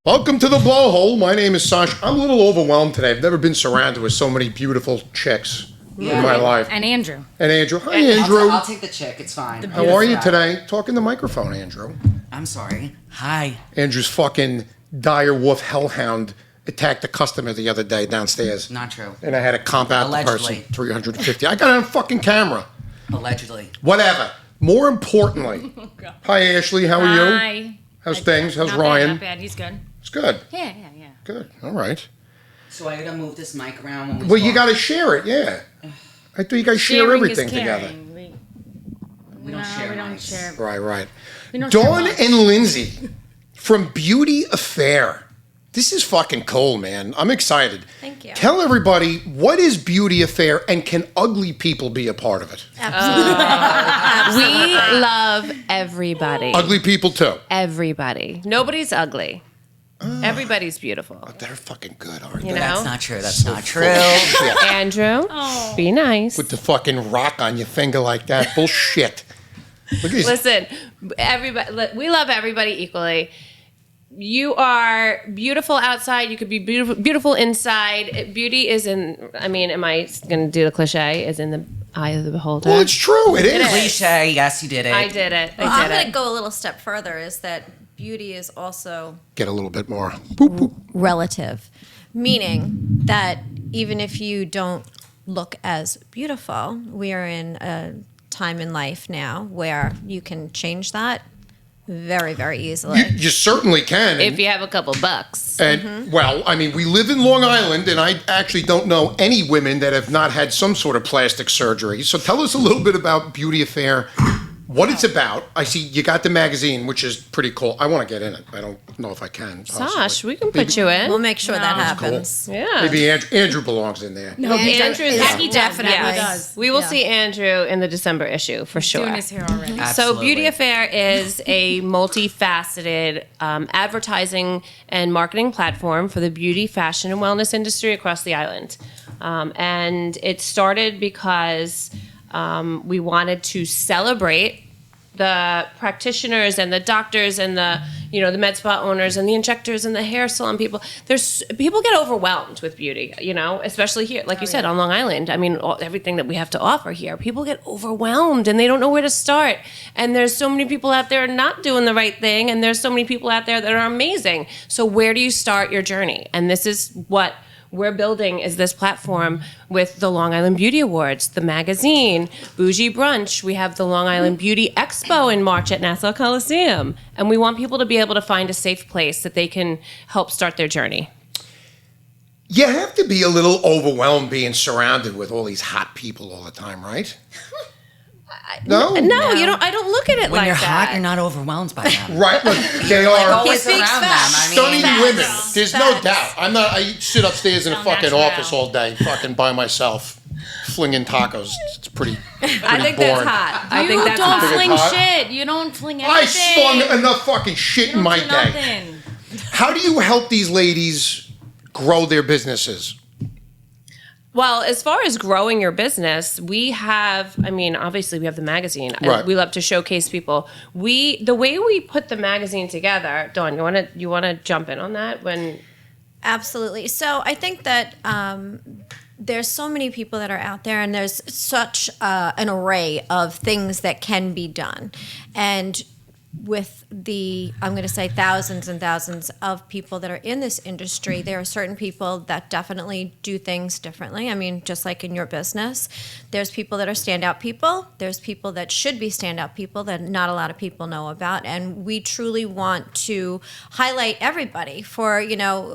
Welcome to the blowhole. My name is Sosh. I'm a little overwhelmed today. I've never been surrounded with so many beautiful chicks in my life. And Andrew. And Andrew. Hi, Andrew. I'll take the chick. It's fine. How are you today? Talk in the microphone, Andrew. I'm sorry. Hi. Andrew's fucking dire wolf hellhound attacked a customer the other day downstairs. Not true. And I had to comp out Allegedly. the person. 350. I got it on fucking camera. Allegedly. Whatever. More importantly. Hi, Ashley. How are you? Hi. How's things? How's Not Ryan? Bad, not bad. He's good. It's good. Yeah. Good. All right. So I gotta move this mic around when we Well, you talk. got to share it, yeah. I thought you guys share Sharing everything is together. caring. We don't share We don't mics. share. Right. We don't share Dawn much. and Lindsay from Beauty Affair. This is fucking cool, man. I'm excited. Thank you. Tell everybody, what is Beauty Affair and can ugly people be a part of it? Absolutely. We love everybody. Ugly people too. Everybody. Nobody's ugly. Everybody's beautiful. They're fucking good, aren't You they? know? That's not true. That's not Full true. of shit. Andrew, be nice. With the fucking rock on your finger like that. Bullshit. Look at these. Listen, everybody. We love everybody equally. You are beautiful outside. You could be beautiful inside. Beauty is in. I mean, am I going to do the cliche? Is in the eye of the beholder. Well, it's true. It is. Cliche. Yes, you did it. I did it. Well, I I'm did going it. to go a little step further is that beauty is also Get a little bit more. Boop, boop. relative, meaning that even if you don't look as beautiful, we are in a time in life now where you can change that very, very easily. You certainly can. If you have a couple bucks. And, well, I mean, we live in Long Island, and I actually don't know any women that have not had some sort of plastic surgery. So tell us a little bit about Beauty Affair, what it's about. I see you got the magazine, which is pretty cool. I want to get in it. I don't know if I can. Sosh, possibly. we can put you in. We'll make sure that Cool. happens. Yeah. Maybe Andrew belongs in there. No, Andrew's He in. definitely Yes. We will Yeah. see Andrew in the December issue for sure. Doing his hair already. So Absolutely. Beauty Affair is a multifaceted advertising and marketing platform for the beauty, fashion, and wellness industry across the island. And it started because we wanted to celebrate the practitioners and the doctors and the the med spa owners and the injectors and the hair salon people. People get overwhelmed with beauty, especially here, like you said, on Long Island. I mean, everything that we have to offer here, people get overwhelmed and they don't know where to start. And there's so many people out there not doing the right thing, and there's so many people out there that are amazing. So where do you start your journey? And this is what we're building, is this platform with the Long Island Beauty Awards, the magazine, Bougie Brunch. We have the Long Island Beauty Expo in March at Nassau Coliseum. And we want people to be able to find a safe place that they can help start their journey. You have to be a little overwhelmed being surrounded with all these hot people all the time, right? No? No, you don't. I don't look at it When like you're that. hot, you're not overwhelmed by them. Right, look, they are Always speaks around facts. them. I mean, stunning women. There's no Facts. doubt. I sit upstairs in a So fucking natural. office all day, fucking by myself, flinging tacos. It's pretty I think boring. that's hot. I You think that's don't hot. Think it's fling hot? shit. You don't fling I anything. slung enough fucking shit in You my don't day. do nothing. How do you help these ladies grow their businesses? Well, as far as growing your business, we have, obviously we have the magazine. Right. We love to showcase people. The way we put the magazine together, Dawn, you want to jump in on that when Absolutely. So I think that there's so many people that are out there, and there's such an array of things that can be done. And with I'm going to say thousands and thousands of people that are in this industry, there are certain people that definitely do things differently. I mean, just like in your business, there's people that are standout people. There's people that should be standout people that not a lot of people know about. And we truly want to highlight everybody for,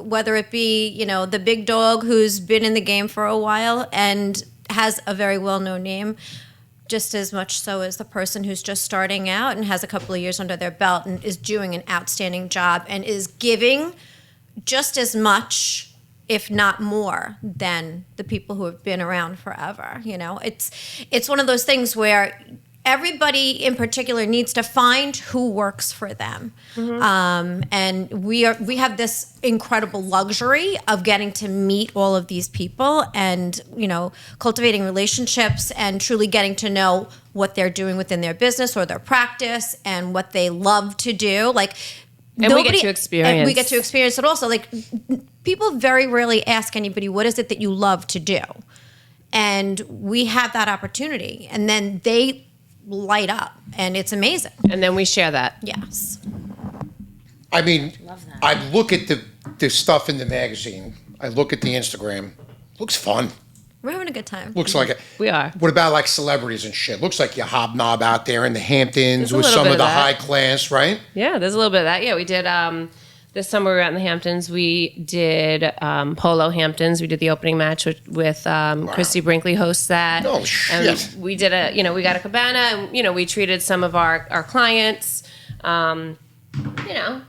whether it be, the big dog who's been in the game for a while and has a very well-known name, just as much so as the person who's just starting out and has a couple of years under their belt and is doing an outstanding job and is giving just as much, if not more, than the people who have been around forever. It's one of those things where everybody in particular needs to find who works for them. And we have this incredible luxury of getting to meet all of these people and, cultivating relationships and truly getting to know what they're doing within their business or their practice and what they love to do. Like, And we get to experience. And we get to experience it also. Like, people very rarely ask anybody, what is it that you love to do? And we have that opportunity. And then they light up, and it's amazing. And then we share that. Yes. I mean, Love that. I look at the stuff in the magazine. I look at the Instagram. Looks fun. We're having a good time. Looks like it. We are. What about like celebrities and shit? Looks like you hobnob out there in the Hamptons There's a with little some bit of the of that. high class, right? Yeah, there's a little bit of that. Yeah, we did this summer we were out in the Hamptons. We did Polo Hamptons. We did the opening match with Christy Brinkley hosts that. Oh, shit. And we did we got a cabana, and we treated some of our clients.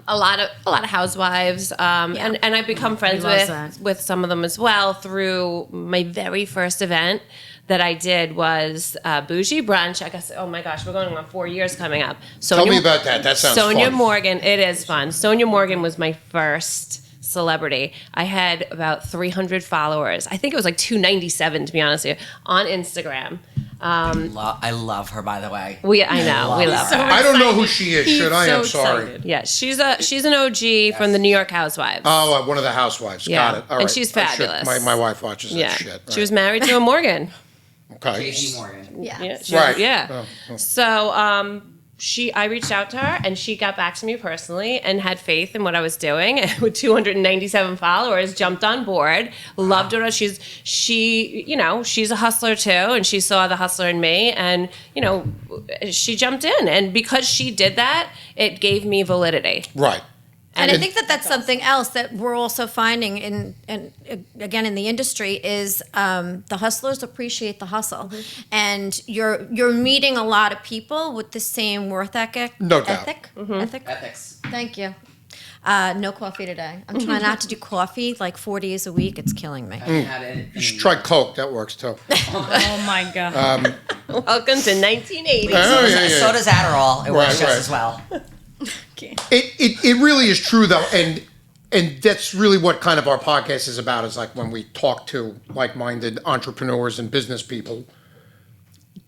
A lot of housewives, and I've become friends loves that. with some of them as well through my very first event that I did was Bougie Brunch. I guess, oh my gosh, we're going on 4 years coming up. Tell me about that. That sounds Sonia fun. Morgan, it is fun. Sonia Morgan was my first celebrity. I had about 300 followers. I think it was like 297 to be honest with you, on Instagram. I love her, by the way. I know, we love her. I don't know who she is. Should I? I'm sorry. excited. Yeah, she's an OG from the New York Housewives. Oh, one of the housewives. Yeah. Got it. All And right. she's I should- fabulous. My wife watches that Yeah, shit. she was married to a Morgan. Okay. J.G. Morgan. Yeah. Yeah, she- Right. Yeah. So I reached out to her, and she got back to me personally and had faith in what I was doing. And with 297 followers, jumped on board. Loved her. She's a hustler too, and she saw the hustler in me, and she jumped in. And because she did that, it gave me validity. Right. And I think that that's something else that we're also finding in again in the industry is the hustlers appreciate the hustle, and you're meeting a lot of people with the same worth ethic. No doubt. Ethics. Thank you. No coffee today. I'm trying not to do coffee like 4 days a week. It's killing me. You should try Coke. That works too. Oh my God. Welcome to 1980. Oh, yeah, yeah. So does Adderall. It works Right, just right. as well. It really is true though, and that's really what kind of our podcast is about. Is like when we talk to like-minded entrepreneurs and business people.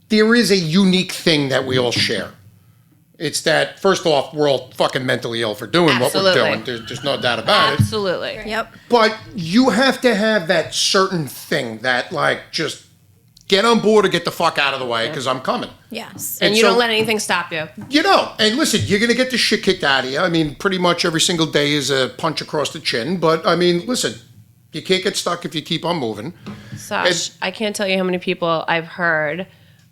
There is a unique thing that we all share. It's that first off, we're all fucking mentally ill for doing what we're Absolutely. doing. There's no doubt about it. Absolutely. Yep. But you have to have that certain thing that like just get on board or get the fuck out of the way because I'm coming. Yes. And you so- don't let anything stop you. And listen, you're going to get the shit kicked out of you. I mean, pretty much every single day is a punch across the chin. But I mean, listen, you can't get stuck if you keep on moving. Sosh, I can't tell you how many people I've heard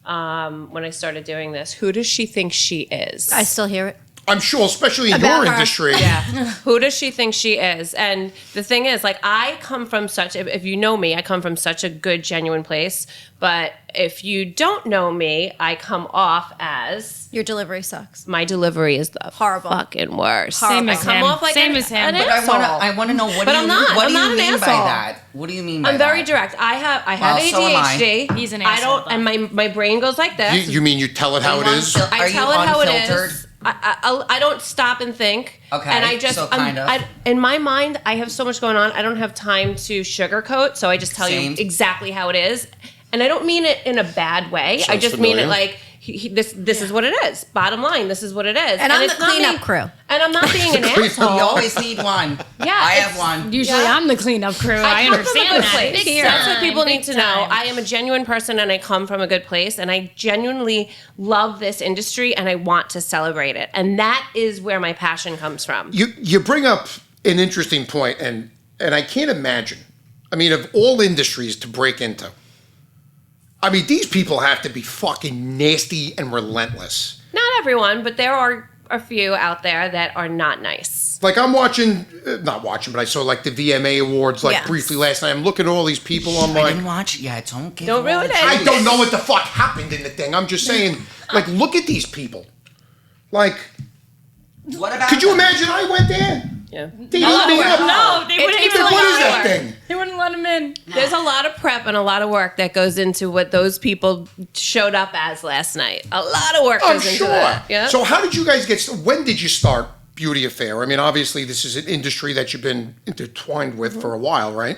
when I started doing this. Who does she think she is? I still hear it. I'm sure, especially in About your her. industry. Yeah. Who does she think she is? And the thing is, like, I come from such, if you know me, I come from such a good, genuine place. But if you don't know me, I come off as Your delivery sucks. my delivery is the Horrible. fucking worst. Same I as come him. off like Same an, as him. an But asshole. I want to know what But do I'm you not. what I'm do not you an mean by asshole. that? What do you mean by I'm very that? direct. I have Well, so am I. ADHD. He's an I asshole, don't, and my brain goes like this. You mean you tell it how it is? Are I you tell it how it unfiltered? is. I don't stop and think. Okay, And I just, so kind of. in my mind, I have so much going on. I don't have time to sugarcoat. So I just tell Same. you exactly how it is. And I don't mean it in a bad way. I Sounds just mean familiar. it like, this is what it is. Bottom line, this is what it is. And I'm it's the not cleanup me- crew. And I'm not being an asshole. You always need one. Yeah, I it's- have one. Usually Yeah. I'm the cleanup crew. I come understand from a good that. place. Big That's what time, people big need to know. time. I am a genuine person and I come from a good place and I genuinely love this industry and I want to celebrate it. And that is where my passion comes from. You bring up an interesting point, and I can't imagine. I mean, of all industries to break into, I mean, these people have to be fucking nasty and relentless. Not everyone, but there are a few out there that are not nice. Like I'm watching, not watching, but I saw like the VMA awards like Yes. briefly last night. I'm looking at all these people. I'm I like, didn't watch. Yeah, don't give. Don't them all ruin the it. I don't know what the fuck happened in the thing. I'm just saying, like, look at these people. Like, What about? could you them? imagine I went there? Yeah. They eat me up. No, they wouldn't takes even a What lot is of that work. thing? They wouldn't let him in. There's a lot of prep and a lot of work that goes into what those people showed up as last night. A lot of work I'm goes into sure. that. Yeah. So how did you guys get? When did you start Beauty Affair? I mean, obviously this is an industry that you've been intertwined with for a while, right?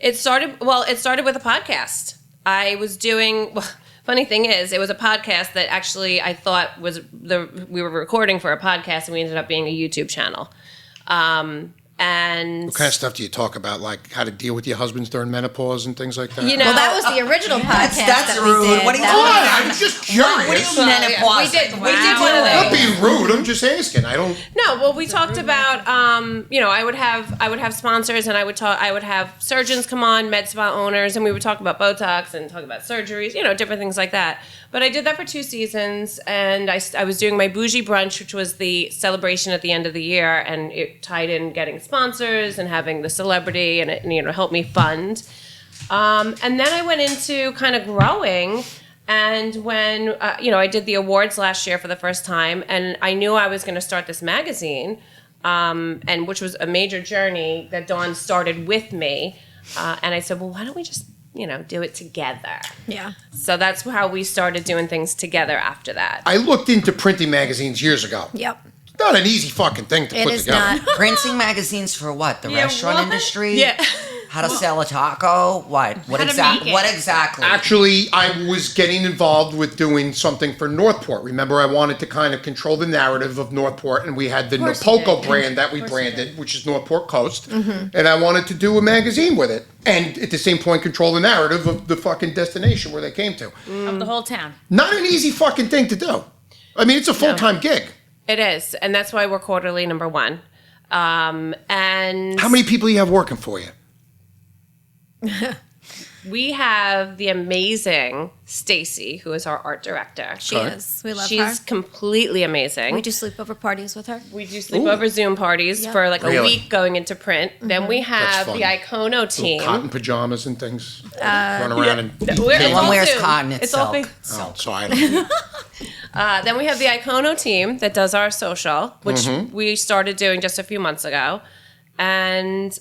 It started with a podcast. I was doing, well, funny thing is, it was a podcast that actually I thought we were recording for a podcast, and we ended up being a YouTube channel. And What kind of stuff do you talk about? Like how to deal with your husbands during menopause and things like that? you know, Well, that was the original podcast. That's that rude. We did. What are you That doing? was- I was just curious. What do you menopause? we did What are you one of I'm not doing? being rude. I'm just asking. I don't. No, well, we talked about, I would have sponsors, and I would have surgeons come on, med spa owners, and we would talk about Botox and talk about surgeries, different things like that. But I did that for 2 seasons, and I was doing my bougie brunch, which was the celebration at the end of the year, and it tied in getting sponsors and having the celebrity, and it helped me fund. And then I went into kind of growing. And when, I did the awards last year for the first time, and I knew I was going to start this magazine, and which was a major journey that Dawn started with me. And I said, well, why don't we just, do it together? Yeah. So that's how we started doing things together after that. I looked into printing magazines years ago. Yep. It's not an easy fucking thing to It put is together. not. Printing magazines for what? The restaurant what? industry? Yeah. How to sell a taco? What? What How to exactly? make it. What exactly? Actually, I was getting involved with doing something for Northport. Remember, I wanted to kind of control the narrative of Northport, and we had the course you Napoco did. brand that we branded, which is Northport Coast, and I wanted to do a magazine with it, and at the same point, control the narrative of the fucking destination where they came to. Of the whole town. Not an easy fucking thing to do. I mean, it's a full-time gig. It is, and that's why we're quarterly #1. And How many people do you have working for you? we have the amazing Stacy, who is our art director. She is. We love She's her. completely amazing. We do sleepover parties with her. We do sleepover Zoom parties for like Really? a week going into print. Then we have fun. the Icono team. Cotton pajamas and things. Run around and eat We're- cake. it's One all wears Zoom. cotton, it's all silk. fake. Oh, so I don't. Then we have the Icono team that does our social, which we started doing just a few months ago. And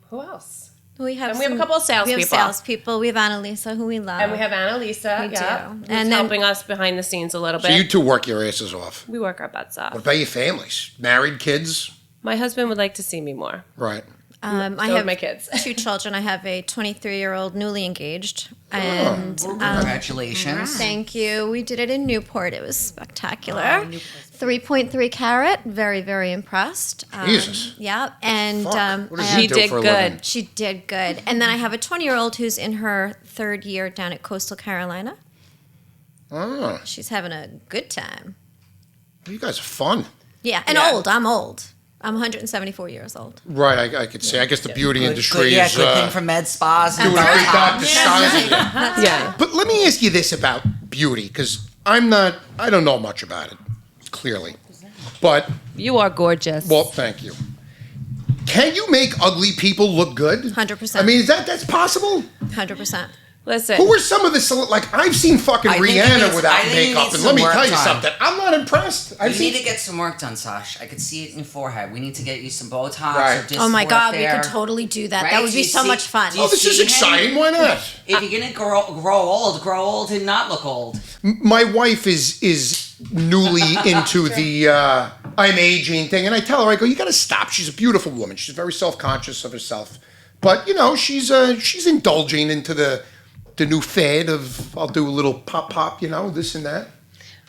who else? We have a couple of salespeople. We have salespeople. We have Annalisa, who we love. And we have Annalisa, We yeah, do. who's And then- helping us behind the scenes a little So bit. you two work your asses off. We work our butts off. What about your families? Married, kids? My husband would like to see me more. Right. I So have my kids. 2 children. I have a 23-year-old newly engaged, and Congratulations. thank you. We did it in Newport. It was spectacular. 3.3 carat. Very, very impressed. Jesus. Yeah, and Fuck. What I does have- he do did for a good. living? she did good. And then I have a 20-year-old who's in her 3rd year down at Coastal Carolina. Oh, She's having a good time. you guys are fun. Yeah, and Yeah. old. I'm old. I'm 174 years old. Right, I could say. I guess the beauty industry Good, is good thing for med spas. doing a good job disguising it. Yeah. But let me ask you this about beauty, because I don't know much about it, clearly. But, You are gorgeous. well, thank you. Can you make ugly people look good? 100%. I mean, that's possible? 100%. Listen. Who are some of the like? I've seen fucking I think it Rihanna needs- without I think it makeup, needs and some let me work tell you done. something. I'm not impressed. I've You need seen. to get some work done, Sosh. I could see it in your forehead. We need to get you some Botox Right. or disc Oh my work God, there. we could totally do that. Right? That would Do be you so see- much fun. do you Oh, this is see him? exciting. Why not? If you're gonna grow old and not look old. My wife is newly into the I'm aging thing, and I tell her, I go, you got to stop. She's a beautiful woman. She's very self-conscious of herself, but she's indulging into the new fad of I'll do a little pop, this and that.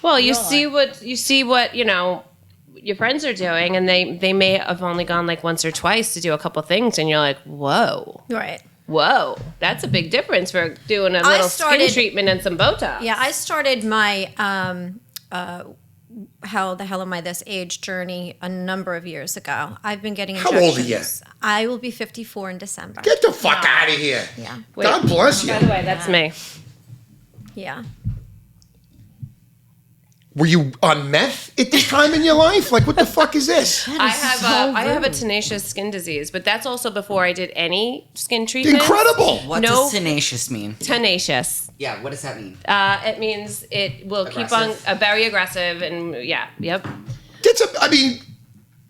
Well, you see what your friends are doing, and they may have only gone like once or twice to do a couple things, and you're like, whoa, Right. that's a big difference for doing a little skin started- treatment and some Botox. Yeah, I started my how the hell am I this age journey a number of years ago. I've been getting How injections. old are you? I will be 54 in December. Get the fuck out of here. Yeah. God bless you. By the way, that's me. Yeah. Were you on meth at this time in your life? Like, what the fuck is this? I have a tenacious skin disease, but that's also before I did any skin treatment. Incredible. What No. does tenacious mean? Tenacious. Yeah, what does that mean? It means it will keep on Aggressive? very aggressive, and yep.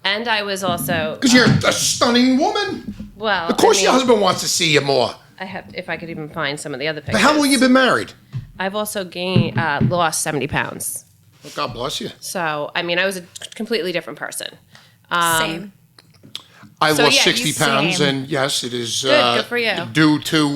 And I was also Because you're a stunning woman. well. Of course, I your mean, husband wants to see you more. I have, if I could even find some of the other But pictures. how long you been married? I've also lost 70 pounds. Well, God bless you. So I mean, I was a completely different person. Same. I So, lost yeah, 60 you pounds, same. and yes, it is Good for you. due to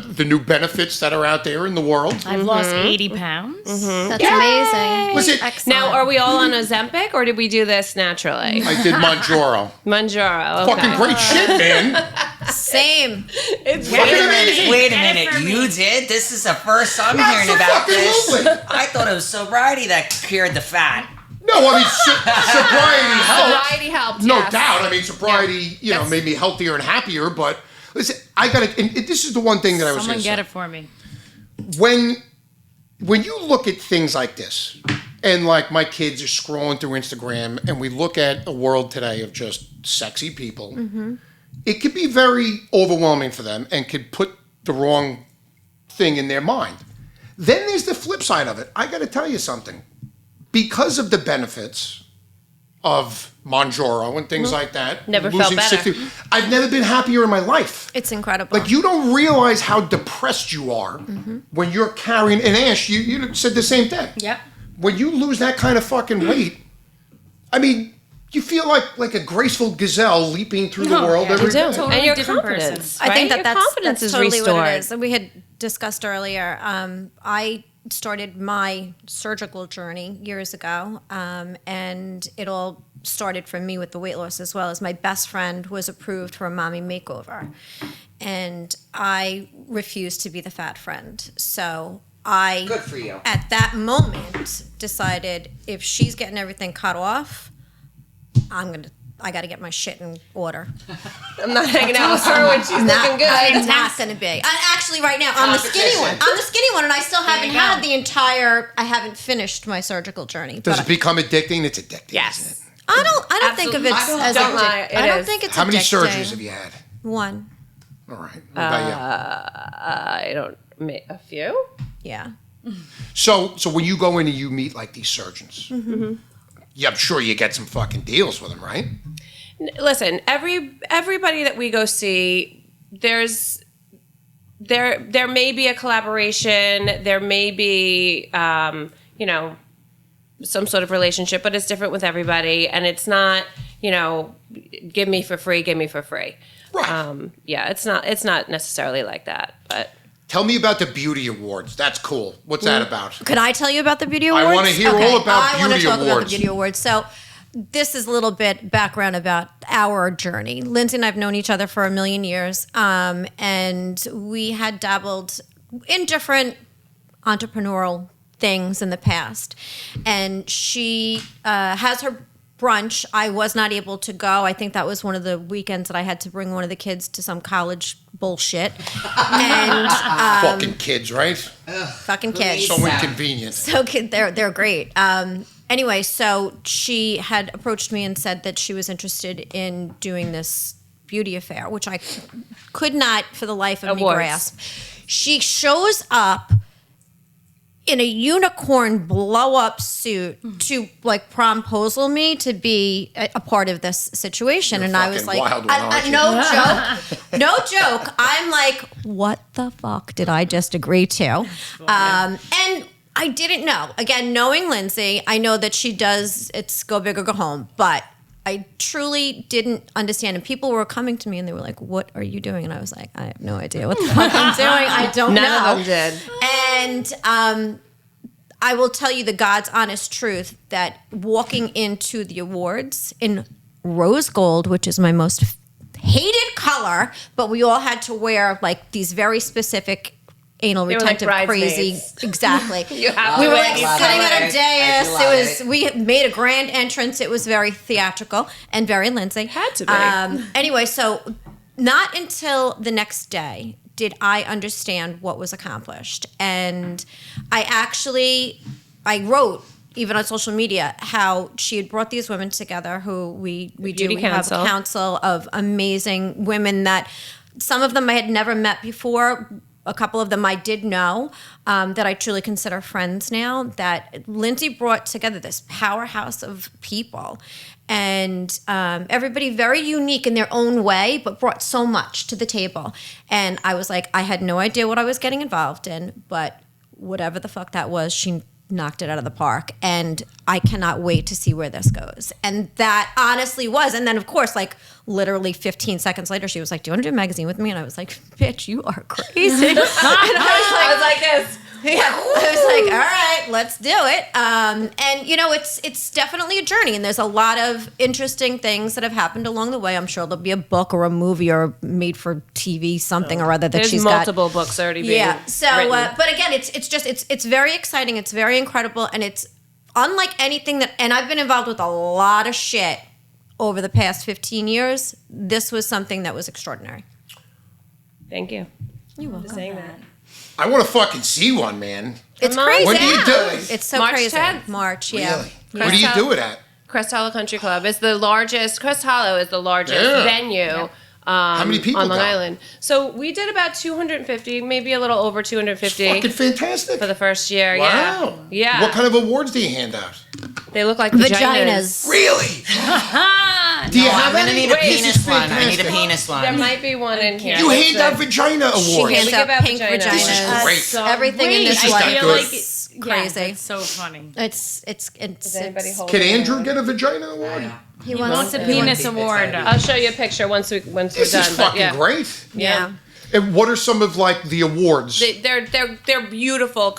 the new benefits that are out there in the world. I've lost 80 pounds. That's amazing. Was it- Excellent. Now, are we all on Ozempic, or did we do this naturally? I did Monjaro. Manjaro. Okay. Fucking great shit, man. Same. It's Fucking amazing. Wait a Get it minute, for you me. did? This is the first I'm hearing about this. Absolutely. I thought it was sobriety that cured the fat. No, I mean, sobriety helped. Sobriety helped, No yes. doubt. I mean, sobriety, made me healthier and happier. But listen, I got to, and this is the one thing that I was Someone going to get say. it for me. When you look at things like this, and like my kids are scrolling through Instagram, and we look at a world today of just sexy people, it could be very overwhelming for them and could put the wrong thing in their mind. Then there's the flip side of it. I got to tell you something. Because of the benefits of Monjaro and things like that, Never felt better. I've never been happier in my life. It's incredible. Like, you don't realize how depressed you are when you're carrying, and Ash, you said the same thing. Yep. When you lose that kind of fucking weight, I mean, you feel like a graceful gazelle leaping through the world yeah. every You do. day. Totally And your different confidence. person. I think right? that Your confidence that's is totally restored. what it is. And we had discussed earlier. I started my surgical journey years ago, and it all started for me with the weight loss as well. As my best friend was approved for a mommy makeover, and I refused to be the fat friend. So I, Good for you. at that moment, decided if she's getting everything cut off, I got to get my shit in order. I'm not hanging out with her when she's looking good. I'm not going to be. Actually, right now, I'm the skinny one. I'm the skinny one, and I still haven't you go. had the entire. I haven't finished my surgical journey. Does but it become addicting? It's addicting, isn't Yes. it? I don't think of it Absolutely. as Don't lie, addictive. it I don't is. think it's How many addicting. surgeries have you had? One. All right. What about I don't. A few. Yeah. you? So when you go in and you meet like these surgeons, yeah, I'm sure you get some fucking deals with them, right? Listen, everybody that we go see, there may be a collaboration, there may be some sort of relationship, but it's different with everybody, and it's not give me for free. Right. Yeah, it's not necessarily like that, but. Tell me about the beauty awards. That's cool. What's that about? Could I tell you about the beauty awards? I wanna hear all about I wanna beauty talk about the awards. beauty awards. So this is a little bit background about our journey. Lindsay and I have known each other for a million years, and we had dabbled in different entrepreneurial things in the past. And she has her brunch. I was not able to go. I think that was one of the weekends that I had to bring one of the kids to some college bullshit. And Fucking kids, right? fucking kids. So inconvenient. So they're great. Anyway, so she had approached me and said that she was interested in doing this beauty affair, which I could not for the life of me Awards. grasp. She shows up in a unicorn blow up suit to like promposal me to be a part of this situation. You're and I was fucking like, wild one, aren't you? no joke. I'm like, what the fuck did I just agree to? And I didn't know. Again, knowing Lindsay, I know that she does, it's go big or go home, but I truly didn't understand. And people were coming to me and they were like, what are you doing? And I was like, I have no idea what the fuck I'm doing. I don't know. None of them did. And I will tell you the God's honest truth that walking into the awards in rose gold, which is my most hated color, but we all had to wear like these very specific anal They were like retentive crazy. bridesmaids. Exactly. You have We to were wear like these sitting colors. at a I dais. do love It was we made a grand entrance. It was very theatrical and very Lindsay. Had to be. Anyway, so not until the next day did I understand what was accomplished, and I wrote even on social media how she had brought these women together who we Beauty have a Council. council of amazing women that some of them I had never met before. A couple of them I did know that I truly consider friends now. That Lindsay brought together this powerhouse of people, and everybody very unique in their own way, but brought so much to the table. And I was like, I had no idea what I was getting involved in, but whatever the fuck that was, she knocked it out of the park, and I cannot wait to see where this goes. And that honestly was. And then, of course, like literally 15 seconds later, she was like, do you want to do a magazine with me? And I was like, bitch, you are crazy. And I was like this. yeah, I was like, all right, let's do it. And you know, it's definitely a journey, and there's a lot of interesting things that have happened along the way. I'm sure there'll be a book or a movie or made for TV something or other that There's she's multiple books already being yeah. So, written. but again, it's very exciting. It's very incredible, and it's unlike anything that. And I've been involved with a lot of shit over the past 15 years. This was something that was extraordinary. Thank you. You're welcome. For saying that. I want to fucking see one, man. It's Come on. crazy. When do you do it? It's so March crazy. 10th. March, yeah. Really? Yeah. Where do you do it at? Crest Hollow Country Club is the largest. Crest Hollow is the largest Yeah. venue. How many people on Long go? Island? So we did about 250, maybe a little over 250 Fucking fantastic. for the first year. Wow. Yeah. What kind of awards do you hand out? They look like Vaginas. Really? Do you No, have I'm gonna any? need a This is penis one. I need a fantastic. penis one. There might be one in here. You hand out vagina awards. She hands we out give out pink vaginas. This is vaginas. great. So Everything in great. this is I that feel good. like it's Crazy. Yeah, it's so funny. It's Does anybody hold Can it? Andrew get a vagina award? he Wants a It's penis gotta be- award. I'll show you a picture once we're This done. is but fucking yeah. great. Yeah. And what are some of like the awards? They're beautiful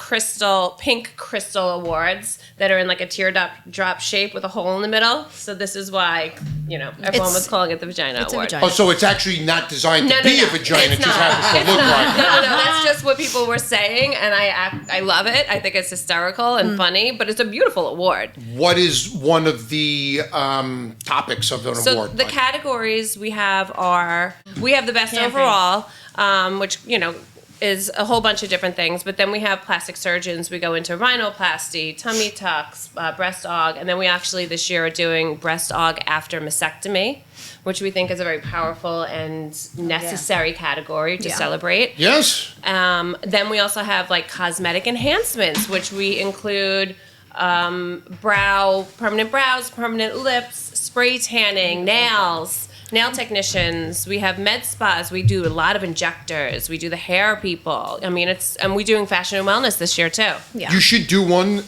pink crystal awards that are in like a teardrop shape with a hole in the middle. So this is why, everyone It's- was calling it the Vagina it's a Award. vagina. Oh, so it's actually not designed to No, be no. a vagina. It It's just not. happens to It's look not. like it. No. That's just what people were saying, and I love it. I think it's hysterical and funny, but it's a beautiful award. What is one of the topics of an So award? the like? categories we have the best Camping. overall, which is a whole bunch of different things. But then we have plastic surgeons. We go into rhinoplasty, tummy tucks, breast aug, and then we actually this year are doing breast aug after mastectomy, which we think is a very powerful and necessary category to Yeah. celebrate. Yes. Then we also have like cosmetic enhancements, which we include permanent brows, permanent lips, spray tanning, nails, nail technicians. We have med spas. We do a lot of injectors. We do the hair people. I mean, and we're doing fashion and wellness this year too. Yeah. You should do one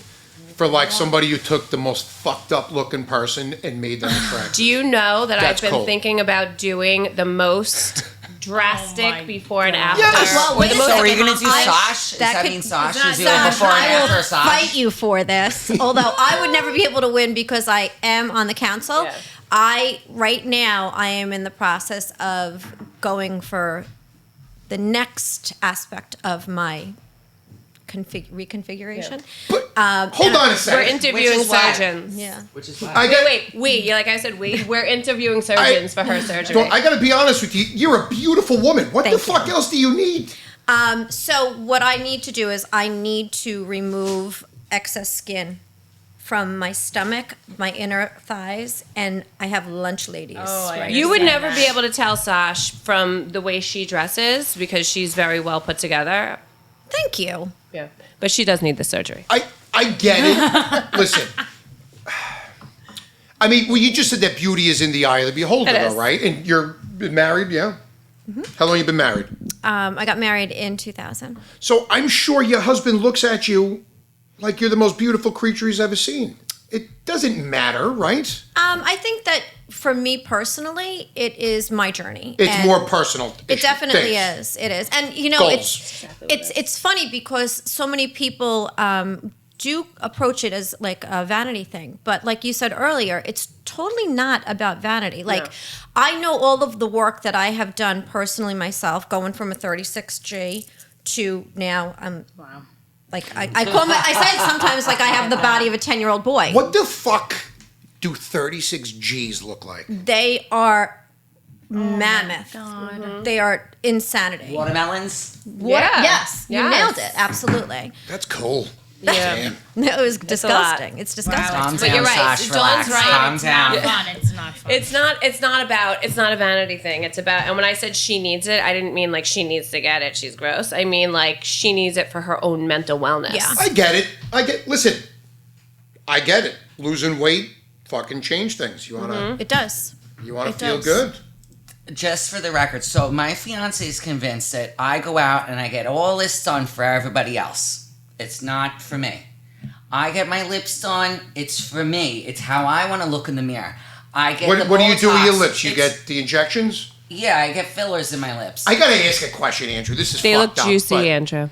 for like somebody who took the most fucked up looking person and made them attractive. Do you know that That's I've been cool. thinking about doing the most drastic Oh my before and God. after? Yes. Well, or wait the a most So are you second. gonna do I- Sosh? Does that that could- mean Sosh? It's not Is you like Sosh. before and I after will Sosh? fight you for this. Although I would never be able to win because I am on the council. Yeah. Right now I am in the process of going for the next aspect of my reconfiguration. But hold on a We're second. interviewing Which is why. surgeons. Yeah. Which is why. I got, Like I said, we're interviewing surgeons for her surgery. Dawn, I got to be honest with you. You're a beautiful woman. What the Thank fuck you. else do you need? So what I need to do is I need to remove excess skin from my stomach, my inner thighs, and I have lunch ladies. Oh, I right You would understand never that. be able to tell Sosh from the way she dresses because she's very well put together. Thank you. Yeah. But she does need the surgery. I get it. Listen. I mean, well, you just said that beauty is in the eye of the beholder, It is. though, right? And you're been married, yeah? How long you been married? I got married in 2000. So I'm sure your husband looks at you like you're the most beautiful creature he's ever seen. It doesn't matter, right? I think that for me personally, it is my journey. It's And more personal. It definitely Thanks. is. It is, and you know, Goals. it's funny because so many people do approach it as like a vanity thing, but like you said earlier, it's totally not about vanity. Like I know all of the work that I have done personally myself, going from a 36G to now I'm Wow. like I say sometimes like I have the body of a 10-year-old boy. What the fuck do 36 G's look like? They are mammoth. God. They are insanity. Watermelons? Yeah. Yes, you Yes. nailed it. Absolutely. That's cool. Yeah. Damn. No, it was a lot. disgusting. It's disgusting. Calm But down, you're right. Sosh. Dawn's Relax. right. Calm It's down. not fun. It's not fun. It's not a vanity thing. It's about, and when I said she needs it, I didn't mean like she needs to get it. She's gross. I mean like she needs it for her own mental wellness. Yeah. I get it. Listen, I get it. Losing weight fucking change things. You wanna It does. you wanna It feel does. good? Just for the record, so my fiance is convinced that I go out and I get all this done for everybody else. It's not for me. I get my lips done. It's for me. It's how I want to look in the mirror. I get What do you do with your Botox. lips? You It's- get the injections? Yeah, I get fillers in my lips. I gotta ask a question, Andrew. This is They look fucked up, juicy, but Andrew.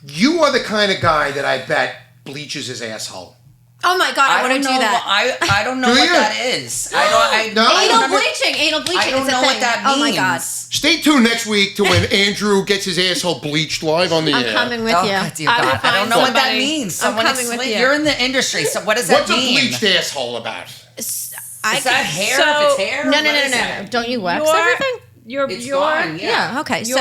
you are the kind of guy that I bet bleaches his asshole. Oh my God, I want to don't do know. that. I don't know Do what you? that is. I No? I Anal don't bleaching. Anal bleaching. I don't it's a know thing. what that means. Oh my God. Stay tuned next week to when Andrew gets his asshole bleached live on the I'm air. coming with Oh, you. God, dear I will God. I find don't know what that somebody. means. Someone coming with explain. you. You're in the industry, so what does that What's a mean? bleached asshole about? Is that hair? So- if it's hair? No. What is No. that? Don't you wax Your- everything? It's gone. Yeah. Yeah. Okay. So.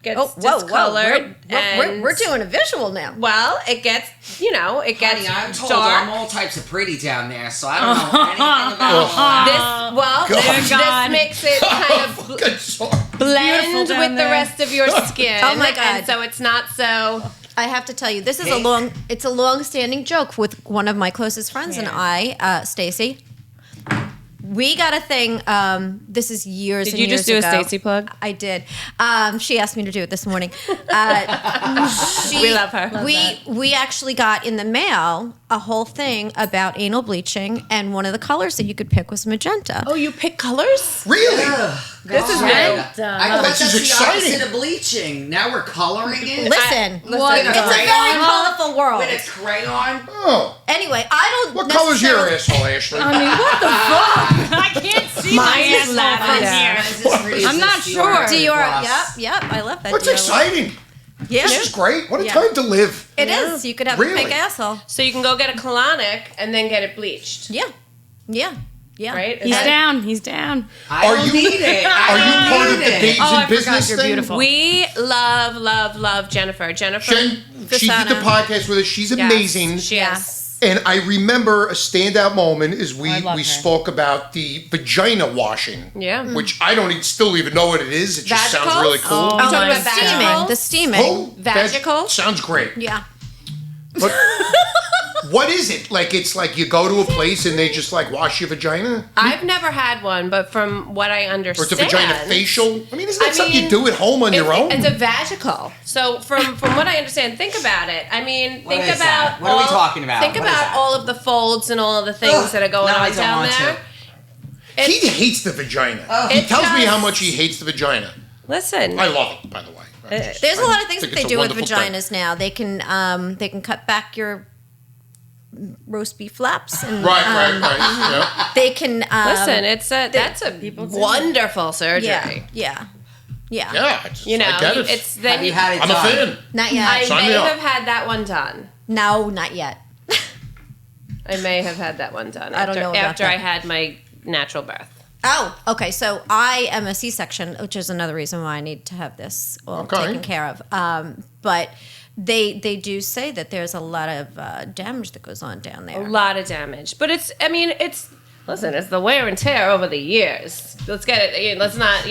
Gets Oh, whoa. discolored. We're doing a visual now. Well, it gets, it gets Honey, I'm told dark. I'm all types of pretty down there, so I don't know anything about all that. This makes it kind of Fucking sorry. blend Beautiful down with the there. rest of your skin. Oh my God. And so it's not so. I have to tell you, this is Pink. it's a long-standing joke with one of my closest friends and I, Stacy. We got a thing. This is years. Did and you years just do a ago. Stacy plug? I did. She asked me to do it this morning. We love her. We actually got in the mail a whole thing about anal bleaching, and one of the colors that you could pick was magenta. Oh, you pick colors? Really? This is I good. thought This is that's the exciting. opposite of bleaching. Now we're coloring it. Listen, With it's a very crayon? colorful world. With a crayon. Oh. Anyway, I don't. What color's your necessarily- asshole, Ashley? I can't see my Mine is asshole lavender. from here. I'm not sure. Dior. Gloss. Yep. I love that. What's Dior. exciting? Yeah, This is great. What a Yeah. time to live. it is. You could have Really? a pink asshole. So you can go get a colonic and then get it bleached, Yeah. right? Is He's that- down. He's down. I Are don't you- need it. Are you I part don't of the need it. babes Oh, I in forgot business you're thing? beautiful. We love Jennifer. Jennifer. She did the podcast with us. She's amazing. She Yes. is. And I remember a standout moment is we I love her. spoke about the vagina washing. Yeah. Which I don't still even know what it is. It just sounds Vagicals? really cool. Oh, Oh, talking my about God. vaginal? The steaming. Oh, that Vagical? sounds great. Yeah. But what is it? Like it's like you go to a place and they just like wash your vagina? I've never had one, but from what I Or understand, it's a vagina facial? I mean, isn't that I something you mean, do at home on your own? It's a vagical. So from what I understand, think about it. I mean, What think is about that? What are we talking about? Think What is about that? all of the folds and all of the things Ugh, that are going now I on don't down want there. to. He hates the vagina. He It tells me just- how much he hates the vagina. Listen, I love it, by the way. There's a lot of things think that they it's a do with wonderful thing. vaginas now. They can cut back your roast beef flaps and Right. Yeah. they can listen. That's a wonderful surgery. yeah. Yeah, You know, I get it. it's then Have you had it I'm a done? fan. Not yet. I Sign may me up. have had that one done. No, not yet. I may have had that one done. I don't know about after that. I had my natural birth. Oh, okay. So I am a C-section, which is another reason why I need to have this all Okay. taken care of. But they do say that there's a lot of damage that goes on down A there. lot of damage, but it's it's the wear and tear over the years. Let's get it. Let's not,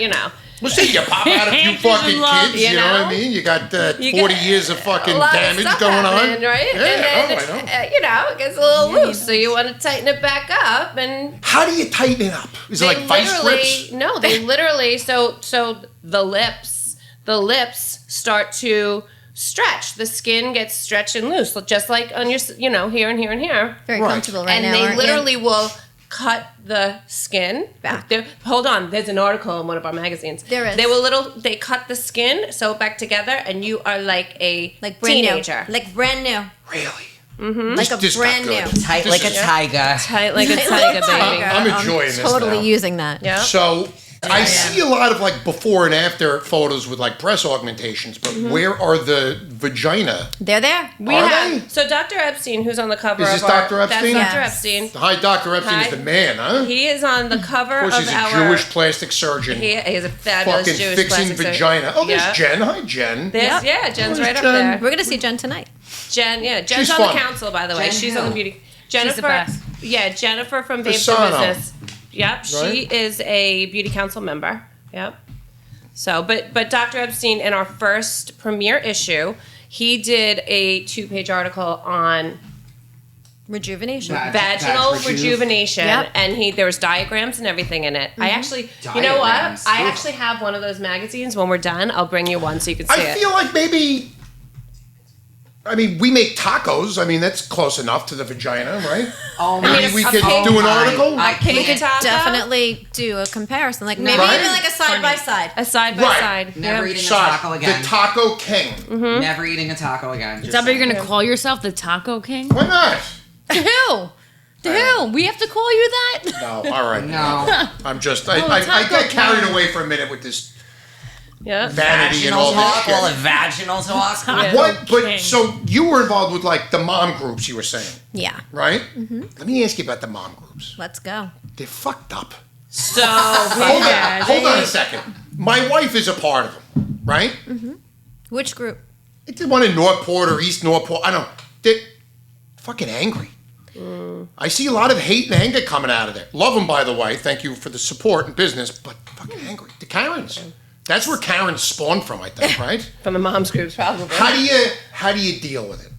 Well, see, you pop out a few She's in fucking love, kids, you you know what know? I mean? You got You 40 got years of fucking a lot of damage stuff going happening, on. right? Yeah, And then, I know. it gets a little loose, so you want to tighten it back up. And How do you tighten it up? Is it like vice grips? no, they literally, so the lips start to stretch. The skin gets stretched and loose, just like on your, here and here and here. Very Right. comfortable right And now. they aren't you? literally will cut the skin Back. Hold on, there's an article in one of our magazines. There is. They cut the skin, sew it back together, and you are like a like brand teenager. new, like brand new, Really? Mm-hmm. like a This got brand good. new. Tight This like a is- tiger. Tight like a tiger, baby. I'm enjoying this Totally now. using that. Yeah. So I see a lot of like before and after photos with like breast augmentations, but where are the vagina? They're there. We Are have they? so Dr. Epstein, who's on the cover Is of this our Dr. Epstein? That's Dr. Yes. Epstein. Hi, Dr. Epstein is Hi. the man, huh? He is on the cover Of of, course, he's a our. Jewish plastic surgeon. He is a fabulous Fucking Jewish fixing plastic surgeon. vagina. Oh, there's Yeah. Jen. Hi, Jen. There's, Yep. yeah, Jen's Where's right up Jen? there. We're gonna see Jen tonight. Jen's She's on fun. the council, by the way. Jen She's who? on the beauty. Jennifer. best. Yeah, Jennifer from Babes in Fasano. Business. Yep, she Right? is a beauty council member. Yep. So, but Dr. Epstein, in our first premiere issue, he did a 2-page article on Rejuvenation. vaginal rejuvenation, Yep. and there was diagrams and everything in it. I actually, you know what? Diagrams. I Oof. actually have one of those magazines. When we're done, I'll bring you one so you can see I it. feel like maybe I mean, we make tacos. I mean, that's close enough to the vagina, right? Oh Maybe we could do an article. I We can't. could taco? definitely do a comparison, like maybe Right. even like a side by side. A side by Right. side. Never Yeah. eating a Side, taco again. the Taco King. Never eating a taco again. Is that what you're gonna call yourself, the Taco King? Why not? To who? To who? We have to call you that? No, all right. No. I'm just, Oh, I Taco got carried King. away for a minute with this Yeah. vanity and Vaginal all this talk? shit. All the vaginal talk? Yeah. What? But King. so you were involved with like the mom groups, you were saying, Yeah, right? Let me ask you about the mom groups. let's go. They're fucked up. So Hold on a second. My wife is a part of them, right? Which group? It's the one in Northport or East Northport. I don't know. They're fucking angry. I see a lot of hate and anger coming out of there. Love them, by the way. Thank you for the support and business, but fucking angry. The Karens. That's where Karens spawned from, I think, right? from the moms groups, probably. How do you deal with it?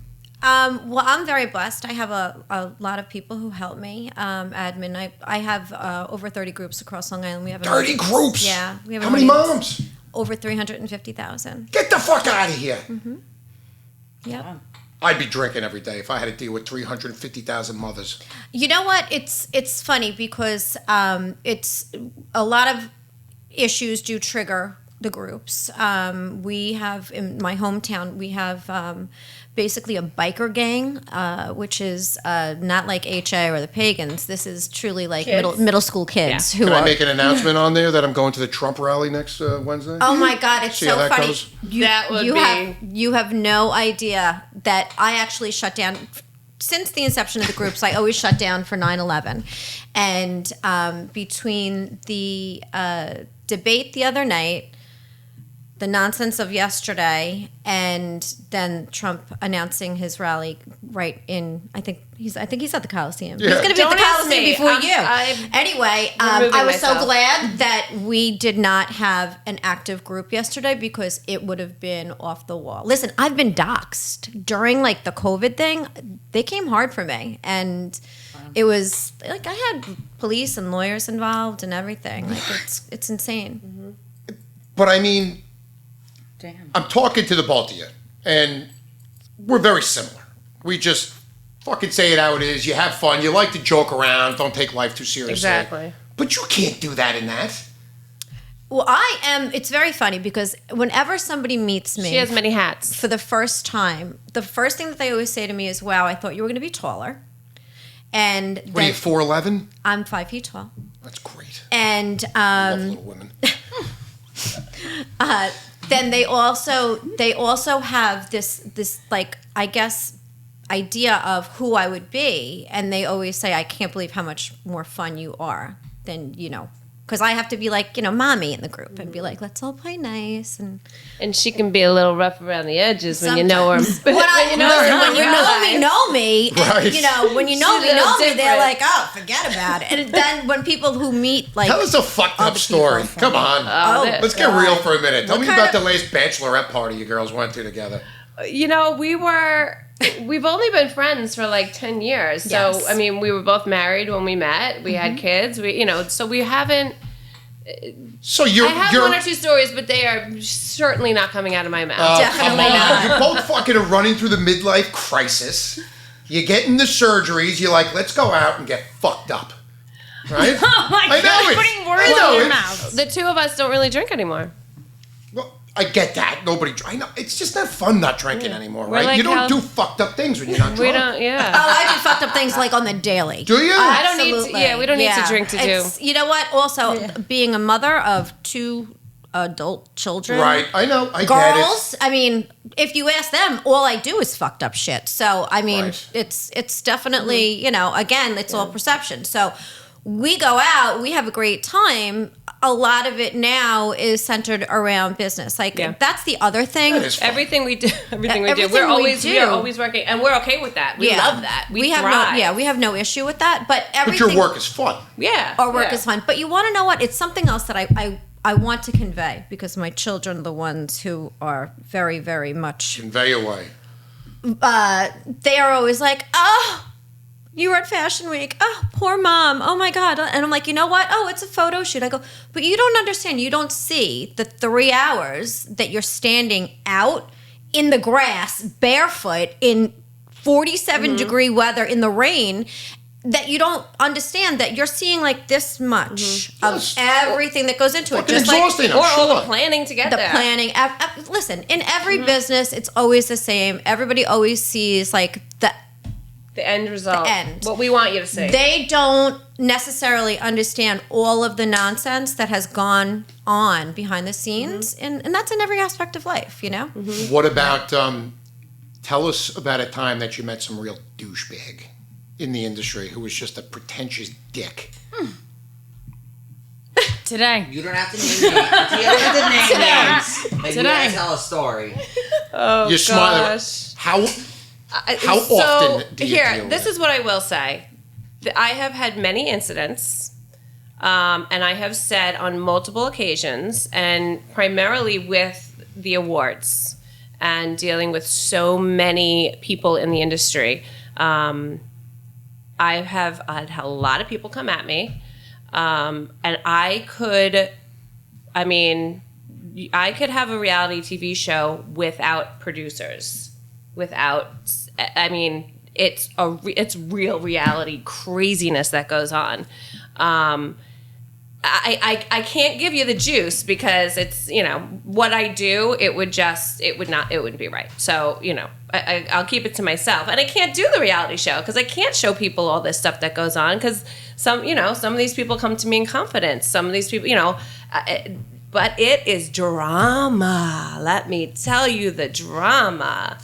Well, I'm very blessed. I have a lot of people who help me. Admin. I have over 30 groups across Long Island. We have 30 groups? Yeah, we have How many moms? Over 350,000. Get the fuck out of here. Yep. I'd be drinking every day if I had to deal with 350,000 mothers. You know what? It's funny because it's a lot of issues do trigger the groups. We have in my hometown we have basically a biker gang, which is not like HA or the Pagans. This is truly like Kids. middle school kids who Can I are. make an announcement on there that I'm going to the Trump rally next Wednesday? Oh my God! It's See how so that funny. goes? That would be- You have no idea that I actually shut down. Since the inception of the groups, I always shut down for 9/11, and between the debate the other night, the nonsense of yesterday, and then Trump announcing his rally right in, I think he's at the Coliseum. Yeah. He's going to be at the Don't ask Coliseum me. before I'm- you. I'm Anyway, removing I was so myself. glad that we did not have an active group yesterday because it would have been off the wall. Listen, I've been doxxed during like the COVID thing. They came hard for me, and it was like I had police and lawyers involved and everything. Like it's insane. But I mean, Damn. I'm talking to the both of you, and we're very similar. We just fucking say it how it is. You have fun. You like to joke around. Don't take life too seriously. Exactly. But you can't do that in that. Well, I am. It's very funny because whenever somebody meets me She has many hats. for the first time, the first thing that they always say to me is, "Wow, I thought you were going to be taller." And What are you, then 4'11"? I'm 5 feet tall. That's great. And Love little women. then they also have this like I guess idea of who I would be, and they always say, "I can't believe how much more fun you are than because I have to be like mommy in the group and be like, let's all play nice and And she can be a little rough around the edges when you know her. Sometimes. When you know me, Right. and, when you know She's a little me, they're different. like, oh, forget about it. And then when people who meet like Tell us a fucked up other story. people. Come on. Oh, Let's get real for a minute. Tell me kind about of- the last bachelorette party you girls went to together. We've only been friends for like 10 years. So, Yes. I mean, we were both married when we met. We had kids. So we haven't. So I have one or two stories, but they are certainly not coming out of my mouth. Definitely come on. not. You're both fucking running through the midlife crisis. You're getting the surgeries. You're like, let's go out and get fucked up. Right? Oh my I know God, it. putting I words know in your it. mouth. The two of us don't really drink anymore. Well, I get that. I know. It's just not fun not drinking anymore, We're right? like you don't how- do fucked up things when you're not We drunk. don't, yeah. Oh, I do fucked up things like on the daily. Do you? I don't need to, Absolutely. yeah, we don't need to Yeah. drink to do. It's- You know what? Also, being a mother of 2 adult children. Right. I know. I get Girls, I mean, if you ask them, all I do is fucked up shit. So, I mean, Right. it's definitely, again, it's all perception. So, we go out, we have a great time. A lot of it now is centered around business. Like, Yeah. that's the other thing. That is fun. Everything we do, Everything we we are always do. working, and we're okay with that. We love that. We have thrive. we have no issue with that. But But everything your work is fun. Yeah, our work yeah. is fun. But you want to know what? It's something else that I want to convey because my children are the ones who are very, very much. Convey away. They are always like, oh, you were at Fashion Week. Oh, poor mom. Oh my God. And I'm like, you know what? Oh, it's a photo shoot. I go, but you don't understand. You don't see the 3 hours that you're standing out in the grass, barefoot, in 47 degree weather, in the rain, that you don't understand that you're seeing like this much of Yes. everything that goes into it. Fucking Just like exhausting, I'm Or all the sure. planning to get the there. planning. Listen, in every business, it's always the same. Everybody always sees like The end result. The end. What we want you to see. they don't necessarily understand all of the nonsense that has gone on behind the scenes, and that's in every aspect of life, you know? What about, tell us about a time that you met some real douchebag in the industry who was just a pretentious dick. Today. You don't have to name names. You don't have to name names. But you gotta tell a story. Oh, You're smiling. gosh. How often do you deal this with is what I will say. I have had many incidents, and I have said on multiple occasions, and primarily with the awards and dealing with so many people in the industry. I have had a lot of people come at me, and I could have a reality TV show without producers, it's real reality craziness that goes on. I can't give you the juice because it's, what I do, it wouldn't be right. So, I'll keep it to myself, and I can't do the reality show because I can't show people all this stuff that goes on because some of these people come to me in confidence. Some of these people, but it is drama. Let me tell you the drama.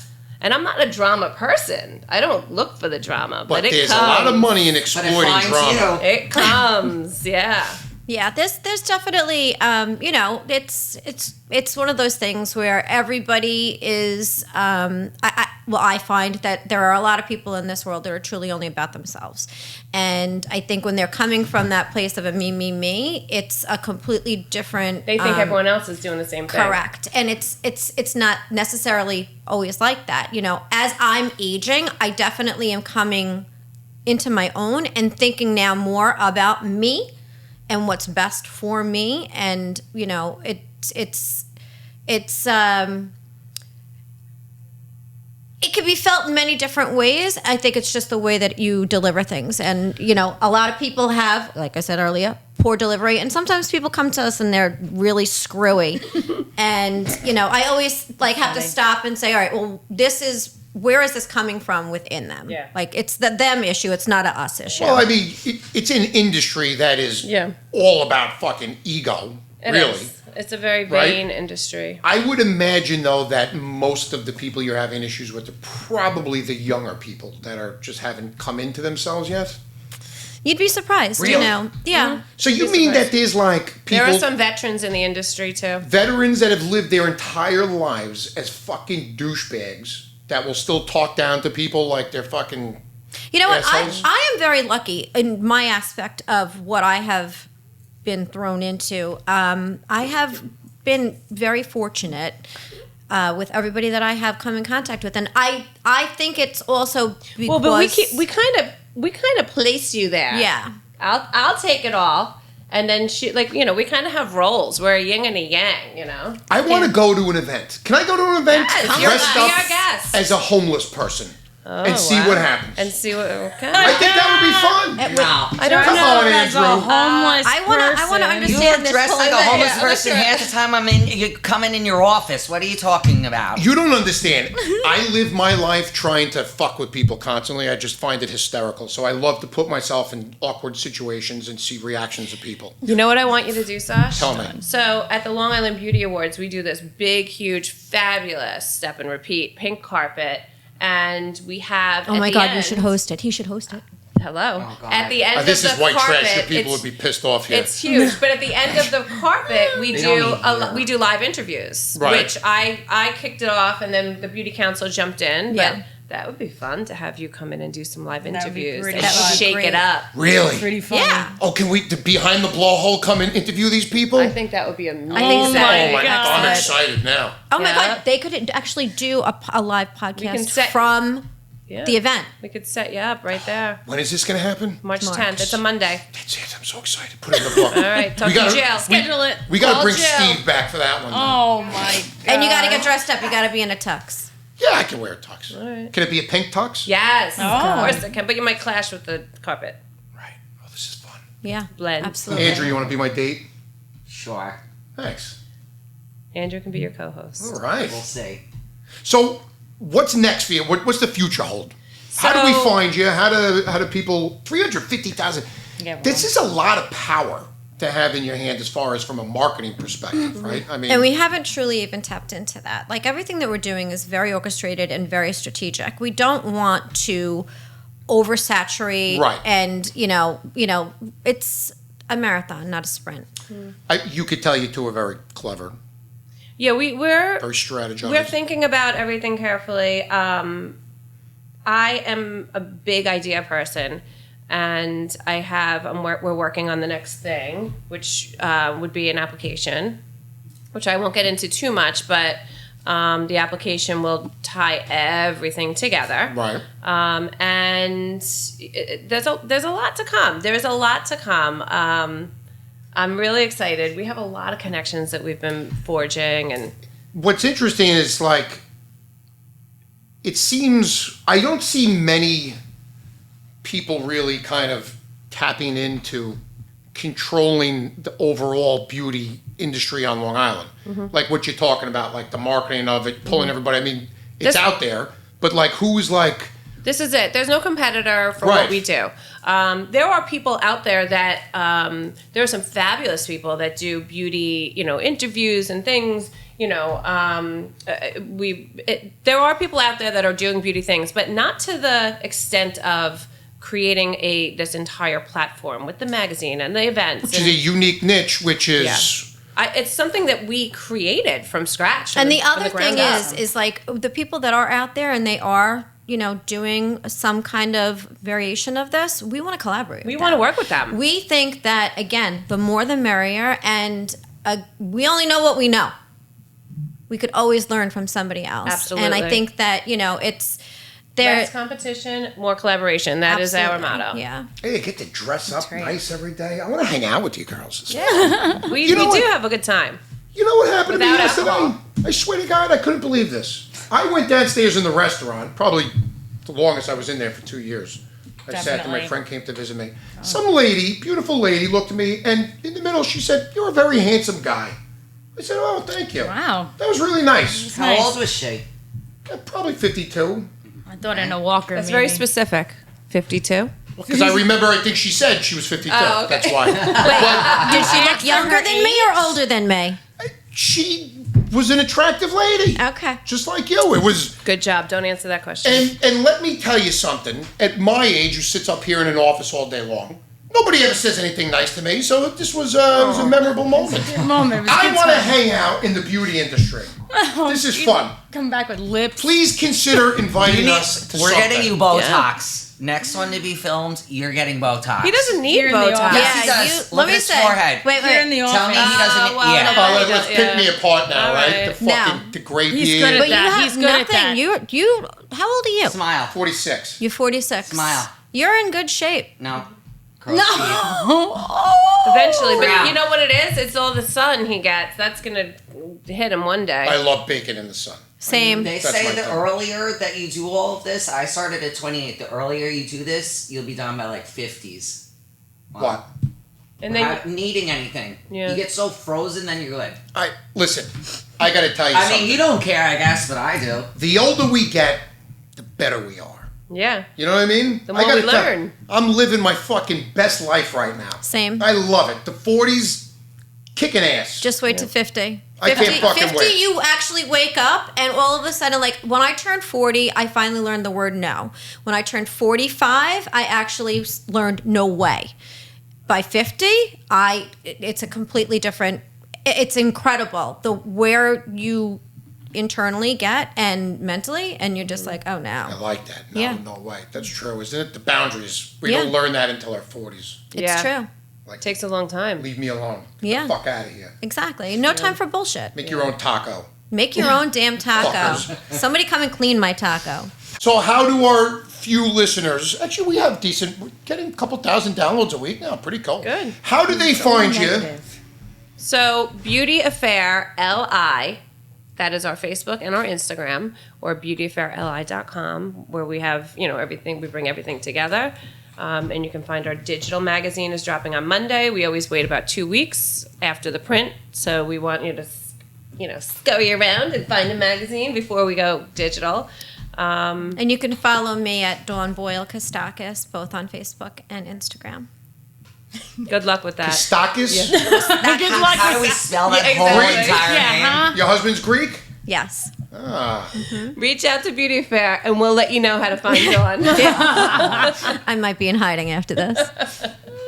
And I'm not a drama person. I don't look for the drama, but it there's comes. a lot of money in But it exploiting finds drama. you. It comes, yeah. Yeah, there's definitely, it's one of those things where everybody is, I find that there are a lot of people in this world that are truly only about themselves. And I think when they're coming from that place of a me, it's a completely different. They think everyone else is doing the same thing. Correct. And it's not necessarily always like that. As I'm aging, I definitely am coming into my own and thinking now more about me and what's best for me. And, it can be felt in many different ways. I think it's just the way that you deliver things. And, a lot of people have, like I said earlier, poor delivery. And sometimes people come to us and they're really screwy. And, I always have to stop and say, all right, well, where is this coming from within them? Yeah. It's the them issue. It's not a us issue. Well, it's an industry that is all about fucking ego, It really. is. It's a very Right? vain industry. I would imagine, though, that most of the people you're having issues with are probably the younger people that haven't come into themselves yet. You'd be surprised, Really? Yeah. Mm-hmm. So you mean that there's There are people, some veterans in the industry too. veterans that have lived their entire lives as fucking douchebags that will still talk down to people like they're fucking You know what? assholes? I am very lucky in my aspect of what I have been thrown into. I have been very fortunate with everybody that I have come in contact with, and I think it's also because Well, but we kind of place you there. Yeah. I'll take it all. And then we kind of have roles. We're a yin and a yang, I want to go to an event. Can I go to an event Yes, dressed be up our guest. as a homeless person and see wow. what happens? And see what. Okay. I think that would be fun. No. I don't Come know. on, As a Andrew. homeless I wanna person. You understand look this dressed whole like a event. homeless Yeah, person that's right. half the time you come in your office. What are you talking about? You don't understand. I live my life trying to fuck with people constantly. I just find it hysterical. So I love to put myself in awkward situations and see reactions of people. You know what I want you to do, Sosh? Tell me. So at the Long Island Beauty Awards, we do this big, huge, fabulous step and repeat pink carpet. And we have. Oh at my the God, you end- should host it. He should host it. Hello. Oh, God. At the end This of is the white carpet, trash. The people it's- would be pissed off here. It's huge, but at the end of the carpet, we They do don't need we do live interviews, Right. which I kicked it off, and then the beauty council jumped in. Yeah. But that would be fun to have you come in and do some live That would be interviews pretty and fun. shake Great. it up. Really? Pretty funny. Yeah. Oh, can we, behind the blowhole, come and interview these people? I think that would be amazing. think so. Oh my God. I'm excited now. Oh my Yeah. God, they could actually do a live podcast can set- from Yeah. the event. We could set you up right there. When is this going to happen? March March. 10th. It's a Monday. That's it. I'm so excited. Put it in the book. All right. Talk We to gotta- jail. Schedule it. We got to Call bring Jill. Steve back for that one. Oh my god. And you got to get dressed up. You got to be in a tux. Yeah, I can wear a tux. right. Can it be a pink tux? Yes. Oh. Of course it can. But you might clash with the carpet. Right. Oh, this is fun. Yeah. Blend. Absolutely. Andrew, you want to be my date? Sure. Thanks. Andrew can be your co-host. All right. We'll see. So, what's next for you? What's the future hold? How do we So- find you? How do people? 350,000. Yeah, well. This is a lot of power to have in your hand as far as from a marketing perspective, right? I mean, And we haven't truly even tapped into that. Like everything that we're doing is very orchestrated and very strategic. We don't want to oversaturate Right. and it's a marathon, not a sprint. you could tell you two are very clever, Yeah, we're very strategized. we're thinking about everything carefully. I am a big idea person, and we're working on the next thing, which would be an application, which I won't get into too much, but the application will tie everything together. Right. And there's a lot to come. There's a lot to come. I'm really excited. We have a lot of connections that we've been forging, and What's interesting is like, it seems I don't see many people really kind of tapping into controlling the overall beauty industry on Long Island. Like what you're talking about, like the marketing of it, pulling everybody. I mean, it's This- out there, but like who's like, this is it. There's no competitor for Right. what we do. There are people out there that there are some fabulous people that do beauty, interviews and things. There are people out there that are doing beauty things, but not to the extent of creating this entire platform with the magazine and the events. which is a unique niche, which is. Yeah. It's something that we created from scratch. And the from other thing ground up. is like the people that are out there and they are, doing some kind of variation of this, we want to collaborate. we with want to them. work with them. We think that, again, the more the merrier, and we only know what we know. We could always learn from somebody else. And I Absolutely. think that, it's there. Less competition, more collaboration. That is our Absolutely. motto. Yeah. Hey, I get to dress up great. nice every day. I want to hang out with you girls. It's We, You know we what? do have a good time. You know what happened to me Without yesterday? alcohol. I swear to God, I couldn't believe this. I went downstairs in the restaurant, probably the longest I was in there for 2 years. I sat there, my Definitely. friend came to visit me. Some lady, beautiful lady, looked at me, and in the middle she said, "You're a very handsome guy." I said, "Oh, thank you." Wow. That was really nice. How Nice. old was she? Probably 52. I thought in a walker. That's maybe. very specific. 52. Because I remember, I think she said she was 52. Oh, okay. That's why. Did she look younger her than me or older than me? She was an attractive lady. Okay. Just like you. It was. Good job. Don't answer that question. And let me tell you something. At my age, who sits up here in an office all day long, nobody ever says anything nice to me. So this was, it was a memorable moment. Moment. It was I good want to time. hang out in the beauty industry. This is You fun. Come back with lips. Please consider inviting us to We're something. getting you Botox. Next one to be filmed, you're getting Botox. He doesn't need Here in the Botox. office. Yes, he does. Look let at me his say. forehead. Wait, Here in the Tell me he office. doesn't. well, yeah. no. Oh, let's pick me apart now, All right? right. The fucking, Now. the great He's beard. good at But you that. have He's good at nothing. that. You. How old are you? Smile. 46. You're 46. Smile. You're in good shape. No. Gross teeth. Eventually. But Yeah. you know what it is? It's all the sun he gets. That's going to hit him one day. I love bacon in the sun. Same. They That's say my the thing. earlier that you do all of this, I started at 28. The earlier you do this, you'll be done by like 50s. What? and then Not needing anything. Yeah. You get so frozen, then you're good. Listen, I got to tell you I something. mean, you don't care, I guess, but I do. The older we get, the better we are. yeah. You know what I mean? The more I gotta we tell- learn. I'm living my fucking best life right now. Same. I love it. The 40s, kicking ass. Just wait to 50. I can't fucking 50 wait. you actually wake up and all of a sudden, like when I turned 40, I finally learned the word no. When I turned 45, I actually learned no way. By 50, it's a completely different, it's incredible the where you internally get and mentally, and you're just like, oh I no. like that. No, Yeah. no way. That's true, isn't it? The boundaries. We Yeah. don't learn that until our 40s. It's Yeah. true. Like, Takes a long time. leave me alone. Get Yeah. the fuck out of here. Exactly. No time for bullshit. Make your own taco. Make your own damn taco. Fuckers. Somebody come and clean my taco. So how do our few listeners, actually we have decent, we're getting a couple thousand downloads a week now, pretty cool. Good. How do they find you? Negative. So Beauty Affair LI, that is our Facebook and our Instagram, or beautyaffairli.com, where we have, everything, we bring everything together. And you can find our digital magazine is dropping on Monday. We always wait about 2 weeks after the print. So we want you to, scurry around and find a magazine before we go digital. And you can follow me at Dawn Boyle Kostakis, both on Facebook and Instagram. Good luck with that. Kostakis? Good luck. How do we spell that Yeah, whole exactly. entire Yeah, name? huh? Your husband's Greek? Yes. Reach out to Beauty Affair and we'll let you know how to find Dawn. I might be in hiding after this.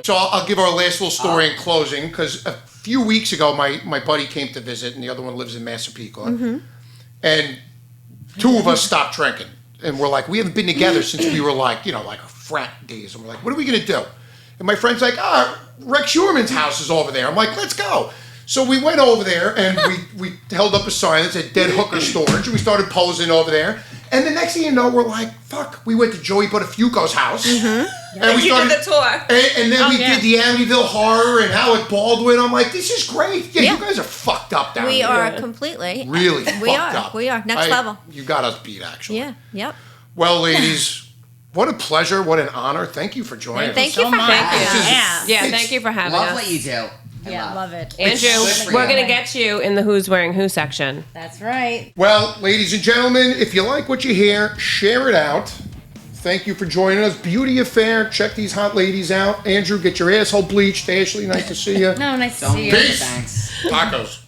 So I'll give our last little story in closing, because a few weeks ago, my buddy came to visit, and the other one lives in Massapequa. And two of us stopped drinking. And we're like, we haven't been together since we were like frat days. And we're like, what are we going to do? And my friend's like, Rex Schurman's house is over there. I'm like, let's go. So we went over there, and we held up a sign that said Dead Hooker Storage, and we started posing over there. And the next thing you know, we're like, fuck. We went to Joey Buttafuoco's house. And we You started, did the tour. And then we yeah. did the Amityville Horror and Alec Baldwin. I'm like, this is great. Yeah, Yeah. you guys are fucked up down We here. are completely. Really We fucked are. up. We are. Next level. You got us beat, actually. Yeah. Yep. Well, ladies, what a pleasure. What an honor. Thank you for joining us. Thank you so for much. having This is- us. Yeah. Yeah, It's- thank you for having Love us. what you do. I Yeah, love it. Andrew, Good for we're you. going to get you in the Who's Wearing Who section. That's right. Well, ladies and gentlemen, if you like what you hear, share it out. Thank you for joining us. Beauty Affair. Check these hot ladies out. Andrew, get your asshole bleached. Ashley, nice to see you. No, nice to Don't see you. give Peace. thanks. Tacos.